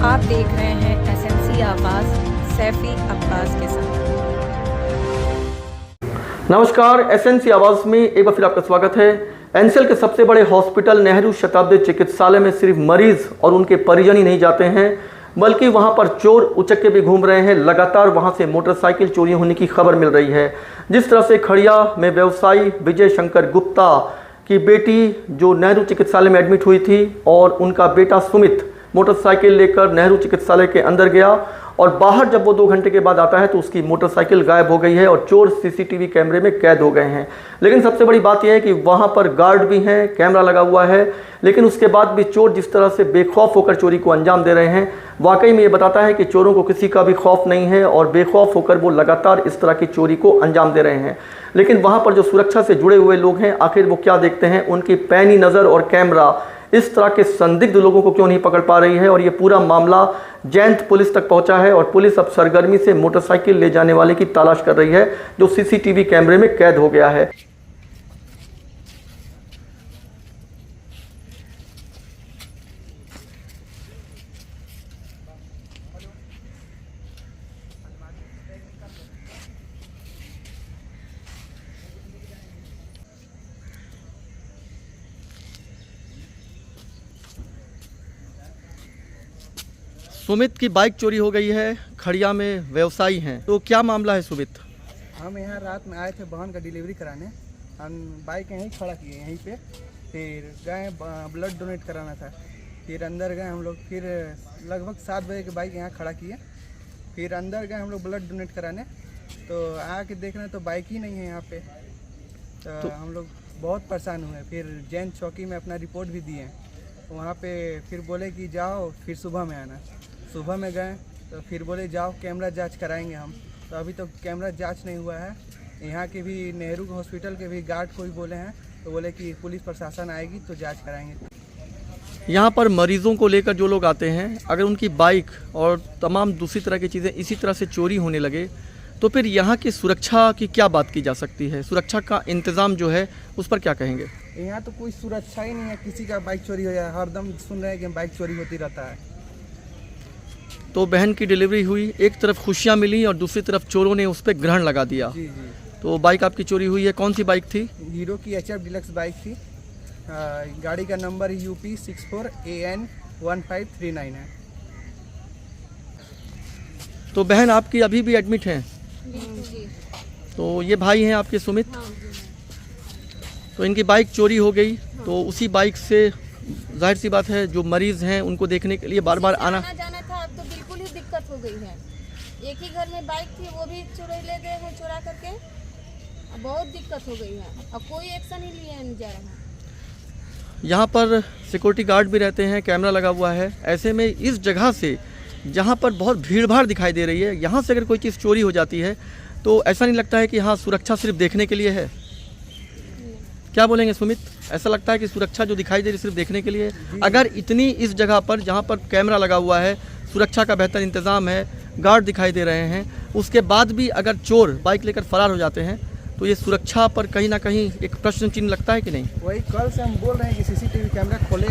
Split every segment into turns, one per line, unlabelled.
आप देख रहे हैं एसएनसी आवाज़ सैफी अब्बास के साथ।
नमस्कार, एसएनसी आवाज़ में एक बार फिर आपका स्वागत है। एनसीएल के सबसे बड़े हॉस्पिटल नेहरू शताब्दी चिकित्सालय में सिर्फ मरीज और उनके परिजन ही नहीं जाते हैं, बल्कि वहां पर चोर उचक्के भी घूम रहे हैं। लगातार वहां से मोटरसाइकिल चोरी होने की खबर मिल रही है। जिस तरह से खड़िया में व्यवसायी विजय शंकर गुप्ता की बेटी जो नेहरू चिकित्सालय में एडमिट हुई थी और उनका बेटा सुमित मोटरसाइकिल लेकर नेहरू चिकित्सालय के अंदर गया और बाहर जब वो 2 घंटे के बाद आता है तो उसकी मोटरसाइकिल गायब हो गई है और चोर सीसीटीवी कैमरे में कैद हो गए हैं। लेकिन सबसे बड़ी बात यह है कि वहां पर गार्ड भी हैं, कैमरा लगा हुआ है, लेकिन उसके बाद भी चोर जिस तरह से बेखौफ होकर चोरी को अंजाम दे रहे हैं, वाकई में ये बताता है कि चोरों को किसी का भी खौफ नहीं है और बेखौफ होकर वो लगातार इस तरह की चोरी को अंजाम दे रहे हैं। लेकिन वहां पर जो सुरक्षा से जुड़े हुए लोग हैं, आखिर वो क्या देखते हैं? उनकी पैनी नज़र और कैमरा इस तरह के संदिग्ध लोगों को क्यों नहीं पकड़ पा रही है? और ये पूरा मामला जैंत पुलिस तक पहुंचा है और पुलिस अब सरगर्मी से मोटरसाइकिल ले जाने वाले की तलाश कर रही है जो सीसीटीवी कैमरे में कैद हो गया है। सुमित की बाइक चोरी हो गई है। खड़िया में व्यवसायी हैं, तो क्या मामला है सुमित?
हम यहाँ रात में आए थे बहन का डिलीवरी कराने। हम बाइक यहीं खड़ा किए यहीं पे, फिर गए ब्लड डोनेट कराना था। फिर अंदर गए हम लोग, फिर लगभग 7 बजे के बाइक यहाँ खड़ा किए। फिर अंदर गए हम लोग ब्लड डोनेट कराने, तो आके देख रहे हैं तो बाइक ही नहीं है यहाँ पे। तो हम लोग बहुत परेशान हुए। फिर जैन चौकी में अपना रिपोर्ट भी दिए। वहाँ पे फिर बोले कि जाओ फिर सुबह में आना। सुबह में गए तो फिर बोले जाओ कैमरा जांच कराएंगे हम। तो अभी तो कैमरा जांच नहीं हुआ है। यहाँ के भी नेहरू हॉस्पिटल के भी गार्ड को भी बोले हैं, तो बोले कि पुलिस प्रशासन आएगी तो जांच कराएंगे।
यहाँ पर मरीजों को लेकर जो लोग आते हैं, अगर उनकी बाइक और तमाम दूसरी तरह की चीज़ें इसी तरह से चोरी होने लगे तो फिर यहाँ की सुरक्षा की क्या बात की जा सकती है? सुरक्षा का इंतज़ाम जो है उस पर क्या कहेंगे?
यहाँ तो कोई सुरक्षा ही नहीं है। किसी का बाइक चोरी हो जाए, हरदम सुन रहे हैं कि बाइक चोरी होती रहता है।
तो बहन की डिलीवरी हुई, एक तरफ खुशियाँ मिली और दूसरी तरफ चोरों ने उस पर ग्रहण लगा दिया।
जी जी।
तो बाइक आपकी चोरी हुई है, कौन सी बाइक थी?
हीरो की HF डिलक्स बाइक थी। गाड़ी का नंबर UP 64AN 1539 है।
तो बहन आपकी अभी भी एडमिट हैं? तो ये भाई हैं आपके सुमित? तो इनकी बाइक चोरी हो गई, तो उसी बाइक से जाहिर सी बात है जो मरीज हैं उनको देखने के लिए बार बार आना
जाना था। अब तो बिल्कुल ही दिक्कत हो गई है। एक ही घर में बाइक थी, वो भी चुरा ले गए हैं, चुरा करके। अब बहुत दिक्कत हो गई है। अब कोई एक्शन ही लिया नहीं जा रहा।
यहाँ पर सिक्योरिटी गार्ड भी रहते हैं, कैमरा लगा हुआ है। ऐसे में इस जगह से जहाँ पर बहुत भीड़ भाड़ दिखाई दे रही है, यहाँ से अगर कोई चीज़ चोरी हो जाती है तो ऐसा नहीं लगता है कि हाँ सुरक्षा सिर्फ देखने के लिए है? क्या बोलेंगे सुमित? ऐसा लगता है कि सुरक्षा जो दिखाई दे रही है सिर्फ देखने के लिए? अगर इतनी इस जगह पर जहाँ पर कैमरा लगा हुआ है, सुरक्षा का बेहतर इंतज़ाम है, गार्ड दिखाई दे रहे हैं, उसके बाद भी अगर चोर बाइक लेकर फरार हो जाते हैं तो ये सुरक्षा पर कहीं ना कहीं एक प्रश्न चिन्ह लगता है कि नहीं?
वही कल से हम बोल रहे हैं कि CCTV कैमरा खोले।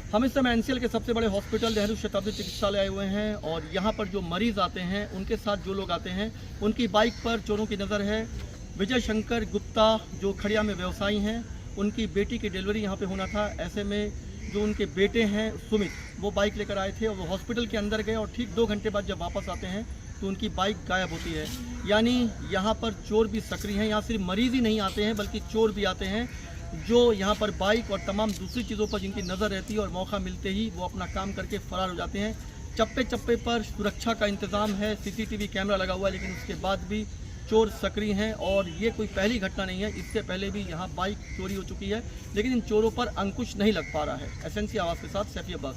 हम इस समय एनसीएल के सबसे बड़े हॉस्पिटल नेहरू शताब्दी चिकित्सालय आए हुए हैं और यहाँ पर जो मरीज आते हैं उनके साथ जो लोग आते हैं उनकी बाइक पर चोरों की नज़र है। विजय शंकर गुप्ता जो खड़िया में व्यवसायी हैं, उनकी बेटी की डिलीवरी यहाँ पे होना था। ऐसे में जो उनके बेटे हैं सुमित, वो बाइक लेकर आए थे और वो हॉस्पिटल के अंदर गए और ठीक 2 घंटे बाद जब वापस आते हैं तो उनकी बाइक गायब होती है। यानी यहाँ पर चोर भी सक्रिय हैं। यहाँ सिर्फ मरीज ही नहीं आते हैं बल्कि चोर भी आते हैं जो यहाँ पर बाइक और तमाम दूसरी चीज़ों पर जिनकी नज़र रहती है और मौका मिलते ही वो अपना काम करके फरार हो जाते हैं। चप्पे चप्पे पर सुरक्षा का इंतज़ाम है, CCTV कैमरा लगा हुआ है, लेकिन उसके बाद भी चोर सक्रिय हैं और ये कोई पहली घटना नहीं है। इससे पहले भी यहाँ बाइक चोरी हो चुकी है, लेकिन इन चोरों पर अंकुश नहीं लग पा रहा है। एसएनसी आवाज़ के साथ सैफी अब्बास।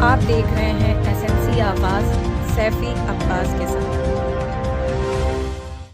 आप देख रहे हैं एसएनसी आवाज़ सैफी अब्बास के साथ।